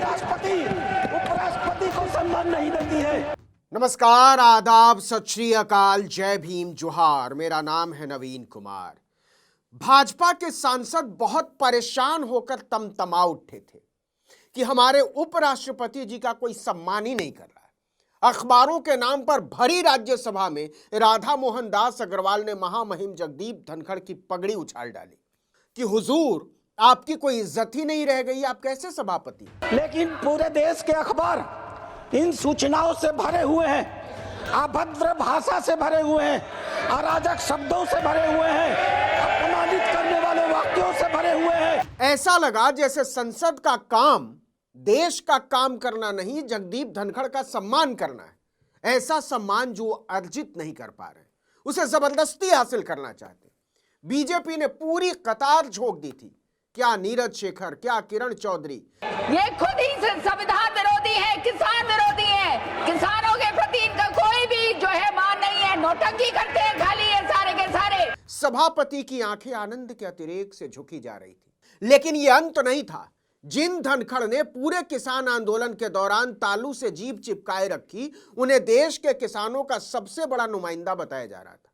राष्ट्रपति उपराष्ट्रपति को सम्मान नहीं देती है। नमस्कार, आदाब, सत श्री अकाल, जय भीम, जोहार। मेरा नाम है नवीन कुमार। भाजपा के सांसद बहुत परेशान होकर तमतमा उठे थे कि हमारे उपराष्ट्रपति जी का कोई सम्मान ही नहीं कर रहा है। अखबारों के नाम पर भरी राज्यसभा में राधा मोहन दास अग्रवाल ने महामहिम जगदीप धनखड़ की पगड़ी उछाल डाली कि हुजूर, आपकी कोई इज्जत ही नहीं रह गई, आप कैसे सभापति। लेकिन पूरे देश के अखबार इन सूचनाओं से भरे हुए हैं, अभद्र भाषा से भरे हुए हैं, अराजक शब्दों से भरे हुए हैं, अपमानित करने वाले वाक्यों से भरे हुए हैं। ऐसा लगा जैसे संसद का काम देश का काम करना नहीं, जगदीप धनखड़ का सम्मान करना है। ऐसा सम्मान जो अर्जित नहीं कर पा रहे, उसे जबरदस्ती हासिल करना चाहते। बीजेपी ने पूरी कतार झोंक दी थी। क्या नीरज शेखर, क्या किरण चौधरी, ये खुद ही संविधान विरोधी है, किसान विरोधी है। किसानों के प्रति इनका कोई भी जो है मान नहीं है, नौटंकी करते हैं खाली ये सारे के सारे। सभापति की आंखें आनंद के अतिरेक से झुकी जा रही थी। लेकिन यह अंत नहीं था। जिन धनखड़ ने पूरे किसान आंदोलन के दौरान तालू से जीभ चिपकाए रखी, उन्हें देश के किसानों का सबसे बड़ा नुमाइंदा बताया जा रहा था।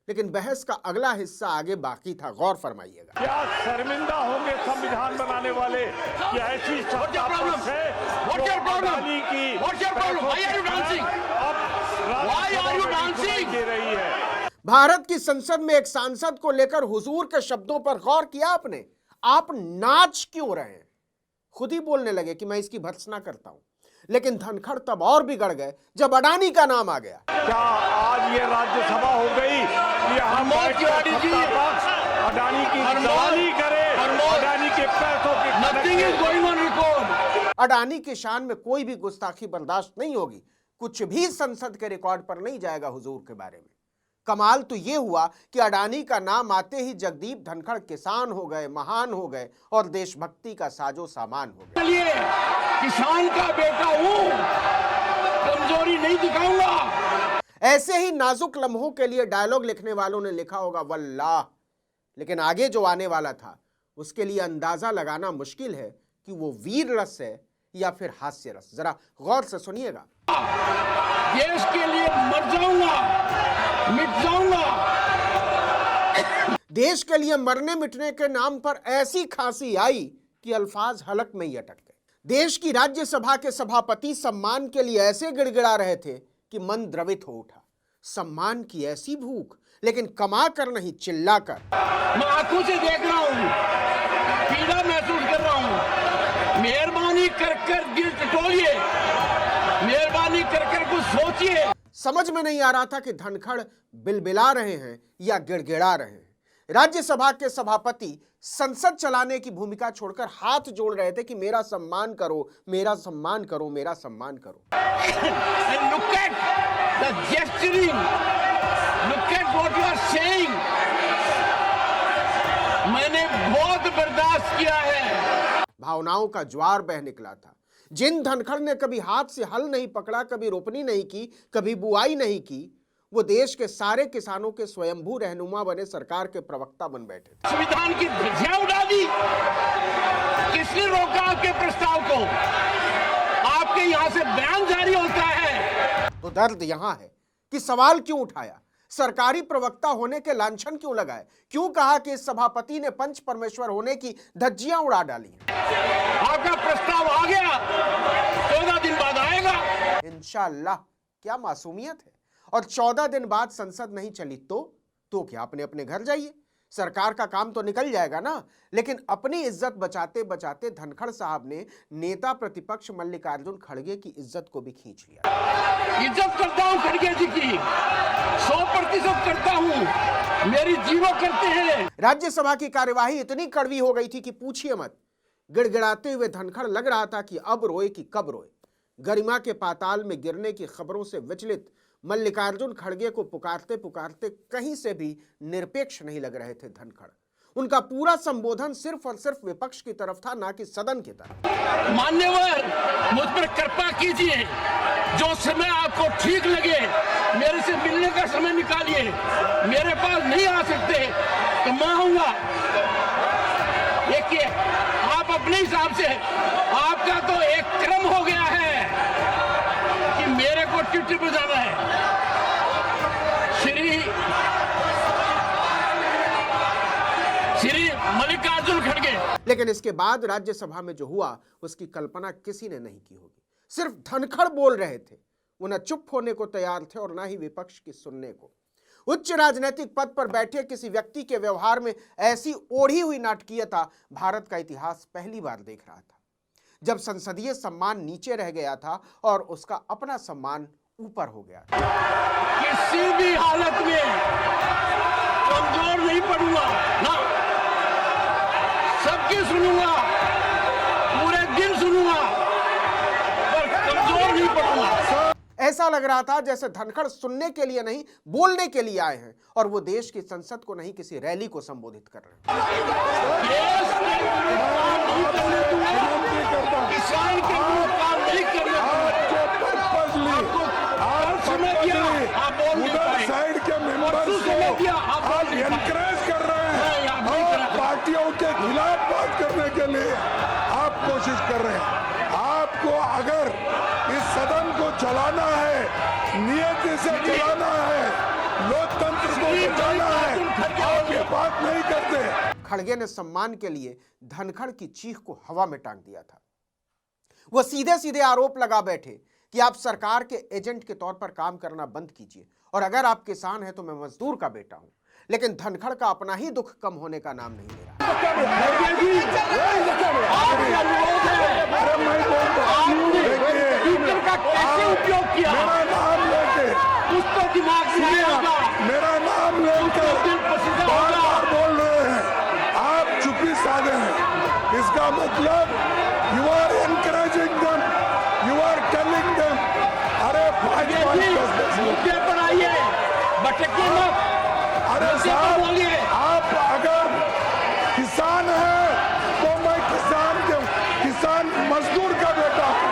लेकिन बहस का अगला हिस्सा आगे बाकी था, गौर फरमाइएगा। क्या शर्मिंदा होंगे संविधान बनाने वाले कि ऐसी दे रही है। भारत की संसद में एक सांसद को लेकर हुजूर के शब्दों पर गौर किया आपने? आप नाच क्यों रहे हैं? खुद ही बोलने लगे कि मैं इसकी भर्त्सना करता हूं। लेकिन धनखड़ तब और बिगड़ गए जब अडानी का नाम आ गया। क्या आज ये राज्यसभा हो गई कि हम अडानी की दलाली करें, अडानी के पैसों की। अडानी की शान में कोई भी गुस्ताखी बर्दाश्त नहीं होगी। कुछ भी संसद के रिकॉर्ड पर नहीं जाएगा हुजूर के बारे में। कमाल तो यह हुआ कि अडानी का नाम आते ही जगदीप धनखड़ किसान हो गए, महान हो गए और देशभक्ति का साजो सामान हो गए। किसान का बेटा हूं, कमजोरी नहीं दिखाऊंगा। ऐसे ही नाजुक लम्हों के लिए डायलॉग लिखने वालों ने लिखा होगा वल्लाह। लेकिन आगे जो आने वाला था उसके लिए अंदाजा लगाना मुश्किल है कि वो वीर रस है या फिर हास्य रस। जरा गौर से सुनिएगा। देश के लिए मर जाऊंगा, मिट जाऊंगा। देश के लिए मरने मिटने के नाम पर ऐसी खांसी आई कि अल्फाज हलक में ही अटक गए। देश की राज्यसभा के सभापति सम्मान के लिए ऐसे गिड़गिड़ा रहे थे कि मन द्रवित हो उठा। सम्मान की ऐसी भूख, लेकिन कमा कर नहीं, चिल्ला कर। मैं आंखों से देख रहा हूं, पीड़ा महसूस कर रहा हूं। मेहरबानी कर दिल टटोलिए, मेहरबानी कर कुछ सोचिए। समझ में नहीं आ रहा था कि धनखड़ बिलबिला रहे हैं या गिड़गिड़ा रहे हैं। राज्यसभा के सभापति संसद चलाने की भूमिका छोड़कर हाथ जोड़ रहे थे कि मेरा सम्मान करो, मेरा सम्मान करो, मेरा सम्मान करो। Look at the gesturing. Look at what you are saying. मैंने बहुत बर्दाश्त किया है। भावनाओं का ज्वार बह निकला था। जिन धनखड़ ने कभी हाथ से हल नहीं पकड़ा, कभी रोपनी नहीं की, कभी बुआई नहीं की, वो देश के सारे किसानों के स्वयंभू रहनुमा बने सरकार के प्रवक्ता बन बैठे थे। संविधान की धज्जियां उड़ा दी। किसने रोका आपके प्रस्ताव को? आपके यहां से बयान जारी होता है। तो दर्द यहां है कि सवाल क्यों उठाया, सरकारी प्रवक्ता होने के लांछन क्यों लगाए, क्यों कहा कि इस सभापति ने पंच परमेश्वर होने की धज्जियां उड़ा डाली। आपका प्रस्ताव आ गया, 14 दिन बाद आएगा इंशाअल्लाह। क्या मासूमियत है। और 14 दिन बाद संसद नहीं चली तो क्या, अपने अपने घर जाइए। सरकार का काम तो निकल जाएगा ना। लेकिन अपनी इज्जत बचाते बचाते धनखड़ साहब ने नेता प्रतिपक्ष मल्लिकार्जुन खड़गे की इज्जत को भी खींच लिया। इज्जत करता हूं खड़गे जी की, 100% करता हूं, मेरी जीरो करते हैं। राज्यसभा की कार्यवाही इतनी कड़वी हो गई थी कि पूछिए मत। गिड़गिड़ाते हुए धनखड़ लग रहा था कि अब रोए कि कब रोए। गरिमा के पाताल में गिरने की खबरों से विचलित मल्लिकार्जुन खड़गे को पुकारते पुकारते कहीं से भी निरपेक्ष नहीं लग रहे थे धनखड़। उनका पूरा संबोधन सिर्फ और सिर्फ विपक्ष की तरफ था, ना कि सदन की तरफ। मान्यवर, मुझ पर कृपा कीजिए, जो समय आपको ठीक लगे मेरे से मिलने का समय निकालिए। मेरे पास नहीं आ सकते तो मैं आऊंगा। देखिए, आप अपने हिसाब से, आप आपका तो एक क्रम हो गया है कि मेरे को टिट बजाना है। श्री मल्लिकार्जुन खड़गे। लेकिन इसके बाद राज्यसभा में जो हुआ उसकी कल्पना किसी ने नहीं की होगी। सिर्फ धनखड़ बोल रहे थे, वो न चुप होने को तैयार थे और न ही विपक्ष की सुनने को। उच्च राजनीतिक पद पर बैठे किसी व्यक्ति के व्यवहार में ऐसी ओढ़ी हुई नाटकीयता भारत का इतिहास पहली बार देख रहा था, जब संसदीय सम्मान नीचे रह गया था और उसका अपना सम्मान ऊपर हो गया था। किसी भी हालत में कमजोर नहीं पड़ूंगा ना, सबकी सुनूंगा, पूरे दिन सुनूंगा, पर कमजोर नहीं पड़ूंगा। ऐसा लग रहा था जैसे धनखड़ सुनने के लिए नहीं बोलने के लिए आए हैं और वो देश की संसद को नहीं किसी रैली को संबोधित कर रहे हैं। किसान के लिए काम नहीं करने साइड के मेंबर्स को आप एनकरेज कर रहे हैं और पार्टियों के खिलाफ बात करने के लिए आप कोशिश कर रहे हैं। आपको अगर इस सदन को चलाना है, नियति से चलाना है, लोकतंत्र को बचाना है, आप ये बात नहीं करते। खड़गे ने सम्मान के लिए धनखड़ की चीख को हवा में टांग दिया था। वो सीधे सीधे आरोप लगा बैठे कि आप सरकार के एजेंट के तौर पर काम करना बंद कीजिए और अगर आप किसान हैं तो मैं मजदूर का बेटा हूं। लेकिन धनखड़ का अपना ही दुख कम होने का नाम नहीं ले रहा। कैसे उपयोग किया? मेरा नाम लेके उसको दिमाग से मेरा नाम लेकर बार-बार बोल रहे हैं, आप चुप्पी साधे हैं। इसका मतलब you are encouraging them, you are telling them, अरे मुद्दे पर आइए, भटकिए मत। अरे साहब, आप अगर किसान हैं तो मैं किसान मजदूर का बेटा हूं।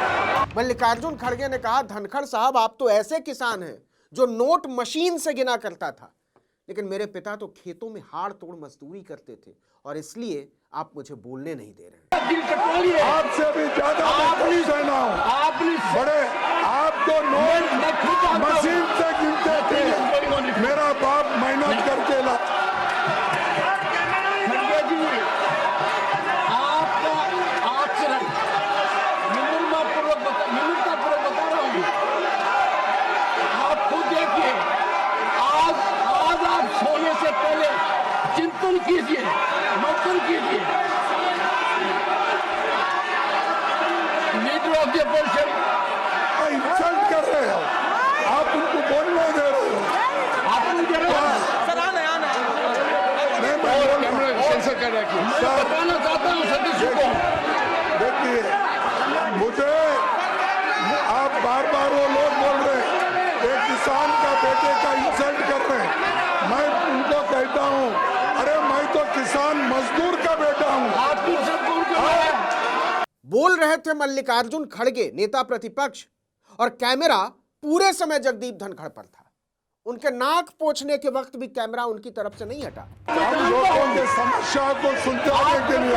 मल्लिकार्जुन खड़गे ने कहा, धनखड़ साहब आप तो ऐसे किसान हैं जो नोट मशीन से गिना करता था, लेकिन मेरे पिता तो खेतों में हाड़ तोड़ मजदूरी करते थे और इसलिए आप मुझे बोलने नहीं दे रहे। आपसे भी ज्यादा बड़े आप तो नोट मशीन से गिनते थे, मेरा बाप मेहनत करके ला। चिंतन कीजिए, मंथन कीजिए। Leader of the opposition insult कर रहे हो, आप उनको बोलने दे रहे हो। आप नहीं दे रहे हो सर, सेंसर कर रहे हैं। मैं बताना चाहता हूँ सदस्यों को, देखिए मुझे आप बार-बार वो लोग बोल रहे हैं एक किसान का बेटे का इंसल्ट कर रहे हैं। मैं उनको कहता हूँ, अरे मैं तो किसान मजदूर का बेटा हूँ। बोल रहे थे मल्लिकार्जुन खड़गे, नेता प्रतिपक्ष, और कैमरा पूरे समय जगदीप धनखड़ पर था। उनके नाक पोंछने के वक्त भी कैमरा उनकी तरफ से नहीं हटा। हम लोगों के समस्या को सुलझाने के लिए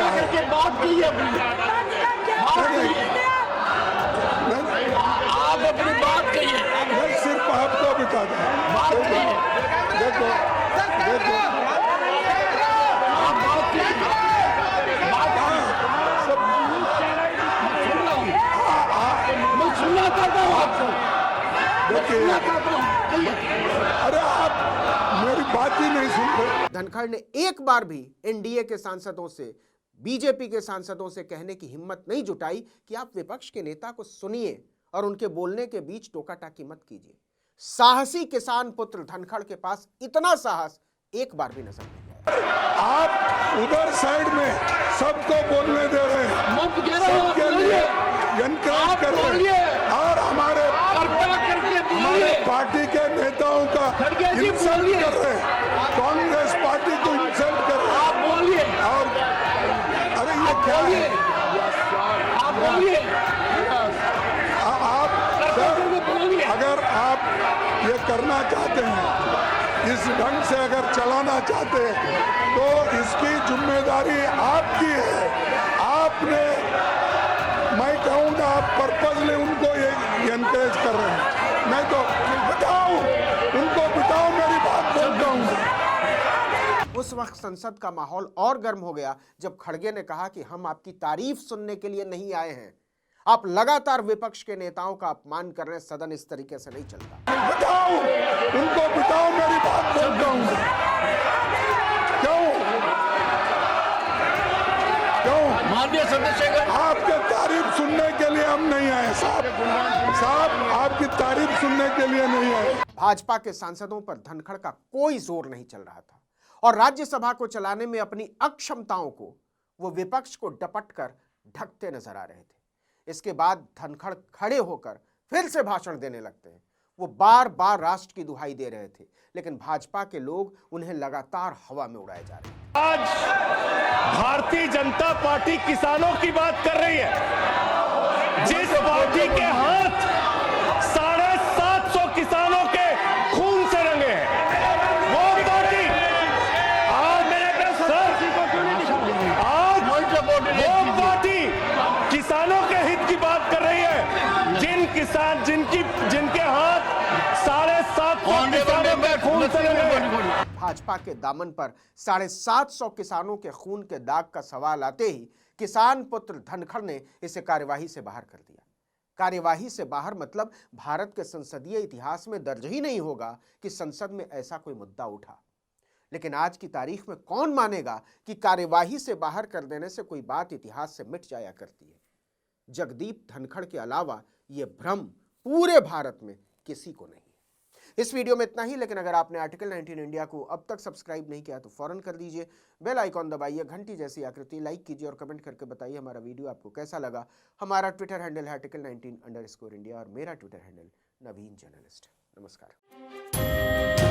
आप अपनी बात कहिए, मैं सिर्फ आपको बता दूं। देखो अरे आप मेरी बात ही नहीं सुन रहे। धनखड़ ने एक बार भी एनडीए के सांसदों से, बीजेपी के सांसदों से कहने की हिम्मत नहीं जुटाई कि आप विपक्ष के नेता को सुनिए और उनके बोलने के बीच टोका टाकी मत कीजिए। साहसी किसान पुत्र धनखड़ के पास इतना साहस एक बार भी नजर नहीं आया। आप उधर साइड में सबको बोलने दे रहे हैं, सबके लिए एनकरेज कर रहे हैं और हमारे पार्टी के नेताओं का इंसल्ट कर रहे हैं, कांग्रेस पार्टी को इंसल्ट कर रहे हैं। आप बोलिए। और अरे ये क्या है? आप बोलिए। अगर आप ये करना चाहते हैं, इस ढंग से अगर चलाना चाहते हैं, तो इसकी जिम्मेदारी आपकी है। आपने मैं पर्पजली उनको ये एनकरेज कर रहे हैं। नहीं तो बिठाओ, उनको बिठाओ, मेरी बात बोलता हूँ। उस वक्त संसद का माहौल और गर्म हो गया जब खड़गे ने कहा कि हम आपकी तारीफ सुनने के लिए नहीं आए हैं। आप लगातार विपक्ष के नेताओं का अपमान कर रहे हैं, सदन इस तरीके से नहीं चलता। बिठाओ, उनको बिठाओ, मेरी बात बोलता हूँ। क्यों माननीय सदस्य, आपके तारीफ सुनने के लिए हम नहीं आए साहब, आपकी तारीफ सुनने के लिए नहीं आए। भाजपा के सांसदों पर धनखड़ का कोई जोर नहीं चल रहा था और राज्यसभा को चलाने में अपनी अक्षमताओं को वो विपक्ष को डपट कर ढकते नजर आ रहे थे। इसके बाद धनखड़ खड़े होकर फिर से भाषण देने लगते हैं। वो बार बार राष्ट्र की दुहाई दे रहे थे, लेकिन भाजपा के लोग उन्हें लगातार हवा में उड़ाए जा रहे हैं। आज भारतीय जनता पार्टी किसानों की बात कर रही है, जिस पार्टी के हाथ 750 किसानों के खून से रंगे हैं, वो पार्टी आज वो पार्टी किसानों के हित की बात कर रही है। जिनके हाथ 750 किसानों के खून से रंगे हैं। भाजपा के दामन पर 750 किसानों के खून के दाग का सवाल आते ही किसान पुत्र धनखड़ ने इसे कार्यवाही से बाहर कर दिया। कार्यवाही से बाहर मतलब भारत के संसदीय इतिहास में दर्ज ही नहीं होगा कि संसद में ऐसा कोई मुद्दा उठा। लेकिन आज की तारीख में कौन मानेगा कि कार्यवाही से बाहर कर देने से कोई बात इतिहास से मिट जाया करती है। जगदीप धनखड़ के अलावा यह भ्रम पूरे भारत में किसी को नहीं। इस वीडियो में इतना ही, लेकिन अगर आपने आर्टिकल 19 इंडिया को अब तक सब्सक्राइब नहीं किया तो फौरन कर दीजिए। बेल आइकॉन दबाइए, घंटी जैसी आकृति लाइक कीजिए और कमेंट करके बताइए हमारा वीडियो आपको कैसा लगा। हमारा ट्विटर हैंडल है article19_India और मेरा ट्विटर हैंडल नवीन जर्नलिस्ट। नमस्कार।